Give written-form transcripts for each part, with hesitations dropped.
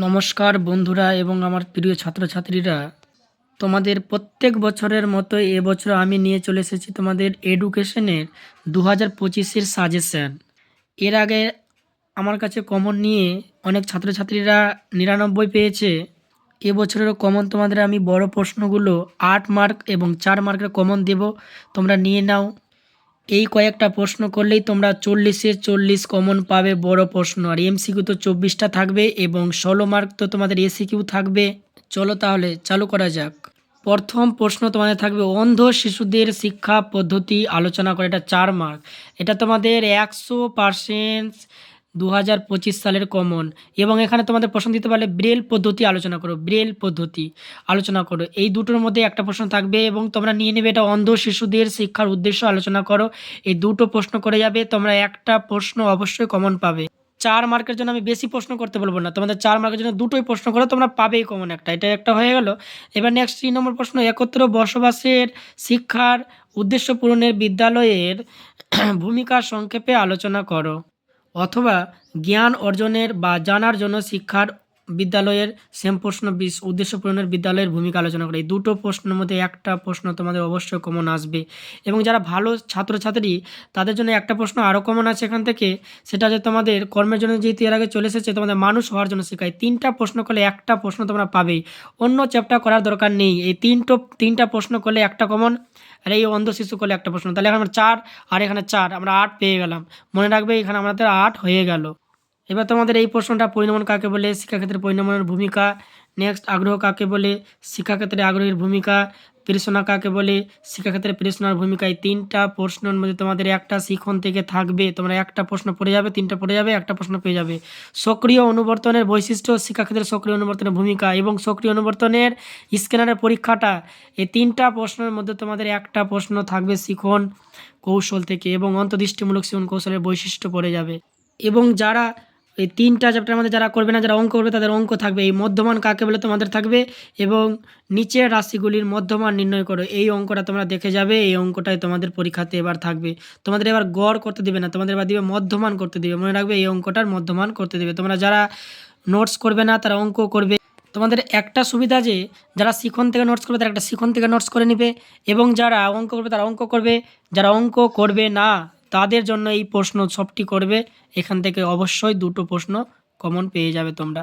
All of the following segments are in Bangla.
নমস্কার বন্ধুরা এবং আমার প্রিয় ছাত্রছাত্রীরা, তোমাদের প্রত্যেক বছরের মতো এবছর আমি নিয়ে চলে এসেছি তোমাদের এডুকেশনের 2025-এর সাজেশান। এর আগে আমার কাছে কমন নিয়ে অনেক ছাত্রছাত্রীরা 99 পেয়েছে। এবছরেরও কমন তোমাদের আমি বড় প্রশ্নগুলো 8 মার্ক এবং 4 মার্কের কমন দেব, তোমরা নিয়ে নাও। এই কয়েকটা প্রশ্ন করলেই তোমরা 40-এ 40 কমন পাবে বড় প্রশ্ন। আর এমসিকিউ তো 24টা থাকবে এবং 16 মার্ক তো তোমাদের এসিকিউ থাকবে। চলো তাহলে চালু করা যাক। প্রথম প্রশ্ন তোমাদের থাকবে অন্ধ শিশুদের শিক্ষা পদ্ধতি আলোচনা করে, এটা 4 মার্ক। এটা তোমাদের 100% 2025 সালের কমন। এবং এখানে তোমাদের প্রশ্ন দিতে পারলে ব্রেল পদ্ধতি আলোচনা করো, ব্রেল পদ্ধতি আলোচনা করো, এই দুটোর মধ্যে একটা প্রশ্ন থাকবে। এবং তোমরা নিয়ে নেবে এটা অন্ধ শিশুদের শিক্ষার উদ্দেশ্য আলোচনা করো, এই দুটো প্রশ্ন করে যাবে। তোমরা একটা প্রশ্ন অবশ্যই কমন পাবে। 4 মার্কের জন্য আমি বেশি প্রশ্ন করতে বলবো না, তোমাদের 4 মার্কের জন্য দুটোই প্রশ্ন করো, তোমরা পাবেই কমন একটা। এটা একটা হয়ে গেল। এবার নেক্সট 3 নম্বর প্রশ্ন, একত্র বসবাসের শিক্ষার উদ্দেশ্য পূরণের বিদ্যালয়ের ভূমিকা সংক্ষেপে আলোচনা করো। অথবা জ্ঞান অর্জনের বা জানার জন্য শিক্ষার বিদ্যালয়ের সেম প্রশ্ন উদ্দেশ্য পূরণের বিদ্যালয়ের ভূমিকা আলোচনা করে। এই দুটো প্রশ্নের মধ্যে একটা প্রশ্ন তোমাদের অবশ্যই কমন আসবে। এবং যারা ভালো ছাত্রছাত্রী তাদের জন্য একটা প্রশ্ন আরও কমন আছে এখান থেকে, সেটা যে তোমাদের কর্মের জন্য যেহেতু এর আগে চলে এসেছে, তোমাদের মানুষ হওয়ার জন্য শেখায়। 3টা প্রশ্ন করলে একটা প্রশ্ন তোমরা পাবেই, অন্য চ্যাপ্টার করার দরকার নেই। এই তিনটা প্রশ্ন করলে একটা কমন, আর এই অন্ধ শিশু করলে একটা প্রশ্ন। তাহলে এখানে 4 আর এখানে 4, আমরা 8 পেয়ে গেলাম। মনে রাখবে এখানে আমাদের 8 হয়ে গেল। এবার তোমাদের এই প্রশ্নটা, পরিণমন কাকে বলে, শিক্ষাক্ষেত্রে পরিণমনের ভূমিকা। নেক্সট, আগ্রহ কাকে বলে, শিক্ষাক্ষেত্রে আগ্রহের ভূমিকা। প্রেরণা কাকে বলে, শিক্ষাক্ষেত্রে প্রেরণার ভূমিকা। এই 3টা প্রশ্নের মধ্যে তোমাদের একটা শিখন থেকে থাকবে, তোমরা একটা প্রশ্ন পড়ে যাবে, 3টা পড়ে যাবে, একটা প্রশ্ন পেয়ে যাবে। সক্রিয় অনুবর্তনের বৈশিষ্ট্য, শিক্ষাক্ষেত্রে সক্রিয় অনুবর্তনের ভূমিকা এবং সক্রিয় অনুবর্তনের স্ক্যানারের পরীক্ষাটা। এই 3টা প্রশ্নের মধ্যে তোমাদের একটা প্রশ্ন থাকবে শিখন কৌশল থেকে, এবং অন্তর্দৃষ্টিমূলক শিখন কৌশলের বৈশিষ্ট্য পড়ে যাবে। এবং যারা এই 3টা চ্যাপ্টারের মধ্যে যারা করবে না, যারা অঙ্ক করবে তাদের অঙ্ক থাকবে। এই মধ্যমান কাকে বলে তোমাদের থাকবে, এবং নিচের রাশিগুলির মধ্যমান নির্ণয় করো, এই অঙ্কটা তোমরা দেখে যাবে। এই অঙ্কটাই তোমাদের পরীক্ষাতে এবার থাকবে। তোমাদের এবার গড় করতে দিবে না, তোমাদের এবার দিবে মধ্যমান করতে দিবে। মনে রাখবে এই অঙ্কটার মধ্যমান করতে দিবে। তোমরা যারা নোটস করবে না তারা অঙ্ক করবে। তোমাদের একটা সুবিধা যে যারা শিখন থেকে নোটস করবে তারা একটা শিখন থেকে নোটস করে নেবে, এবং যারা অঙ্ক করবে তারা অঙ্ক করবে। যারা অঙ্ক করবে না তাদের জন্য এই প্রশ্ন সবটি করবে। এখান থেকে অবশ্যই দুটো প্রশ্ন কমন পেয়ে যাবে তোমরা।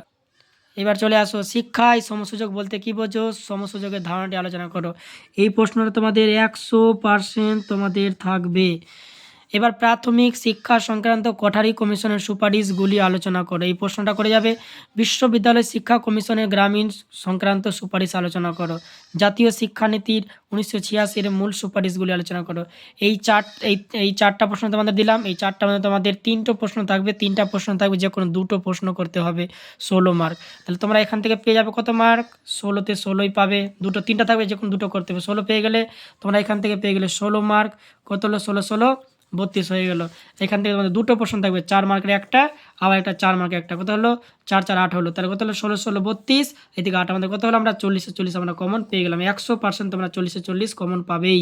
এবার চলে আসো, শিক্ষায় সমসুযোগ বলতে কী বোঝো, সমসুযোগের ধারণাটি আলোচনা করো। এই প্রশ্নটা তোমাদের 100% তোমাদের থাকবে। এবার প্রাথমিক শিক্ষা সংক্রান্ত কোঠারি কমিশনের সুপারিশগুলি আলোচনা করো, এই প্রশ্নটা করে যাবে। বিশ্ববিদ্যালয় শিক্ষা কমিশনের গ্রামীণ সংক্রান্ত সুপারিশ আলোচনা করো। জাতীয় শিক্ষানীতির 1986-এর মূল সুপারিশগুলি আলোচনা করো। এই চারটা প্রশ্ন তোমাদের দিলাম। এই চারটার মধ্যে তোমাদের 3টো প্রশ্ন থাকবে, 3টা প্রশ্ন থাকবে, যে কোনো দুটো প্রশ্ন করতে হবে, 16 মার্ক। তাহলে তোমরা এখান থেকে পেয়ে যাবে কত মার্ক, 16তে 16ই পাবে। তিনটা থাকবে, যে কোনো দুটো করতে হবে। 16 পেয়ে গেলে তোমরা এখান থেকে পেয়ে গেলে 16 মার্ক। কত হলো, 16 16 32 হয়ে গেল। এখান থেকে তোমাদের দুটো প্রশ্ন থাকবে, 4 মার্কের একটা, আবার একটা 4 মার্কের একটা। কত হলো, 4 4 8 হলো। তাহলে কত হলো, 16 16 32, এদিকে 8, আমাদের কত হলো, আমরা 40-এ 40 আমরা কমন পেয়ে গেলাম। 100% তোমরা 40-এ 40 কমন পাবেই।